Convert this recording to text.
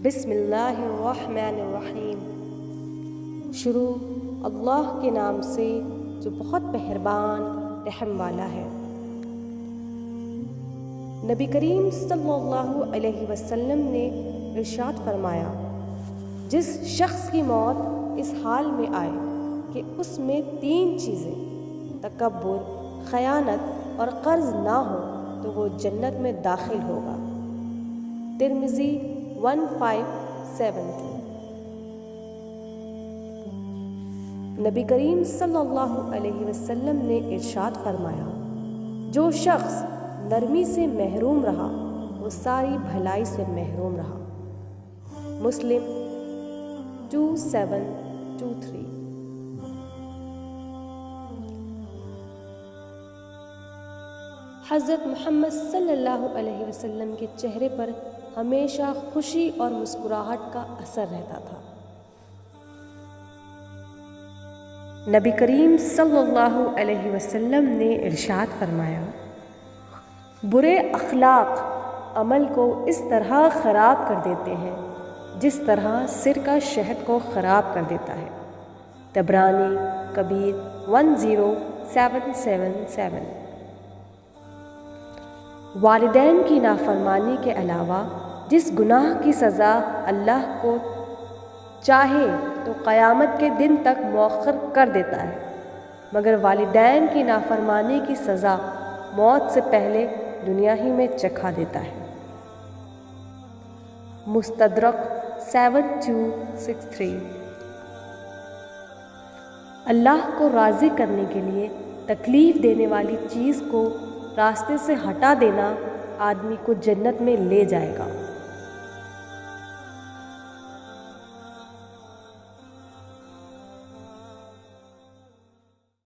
बिस्मिल्लाहिर्रहमानिर्रहीम। शुरू अल्लाह के नाम से जो बहुत मेहरबान रहम वाला है। नबी करीम सल्लल्लाहु अलैहि वसल्लम ने इरशाद फरमाया, जिस शख्स की मौत इस हाल में आए कि उसमें 3 चीज़ें तकब्बुर, खयानत और कर्ज ना हो तो वो जन्नत में दाखिल होगा। तिर्मिज़ी 1572। नबी करीम सल्लल्लाहु अलैहि वसल्लम ने इरशाद फरमाया, जो शख्स नरमी से महरूम रहा वो सारी भलाई से महरूम रहा। मुस्लिम 2723। हज़रत मोहम्मद सल्लल्लाहु अलैहि वसल्लम के चेहरे पर हमेशा खुशी और मुस्कुराहट का असर रहता था। नबी करीम सल्लल्लाहु अलैहि वसल्लम ने इरशाद फरमाया, बुरे अखलाक अमल को इस तरह ख़राब कर देते हैं जिस तरह सिर का शहद को ख़राब कर देता है। तबरानी कबीर 10777। वालिदैन की नाफरमानी के अलावा जिस गुनाह की सज़ा अल्लाह को चाहे तो क़यामत के दिन तक मौखर कर देता है, मगर वालिदैन की नाफरमानी की सज़ा मौत से पहले दुनिया ही में चखा देता है। मुस्तदरक 7263। अल्लाह को राज़ी करने के लिए तकलीफ़ देने वाली चीज़ को रास्ते से हटा देना आदमी को जन्नत में ले जाएगा।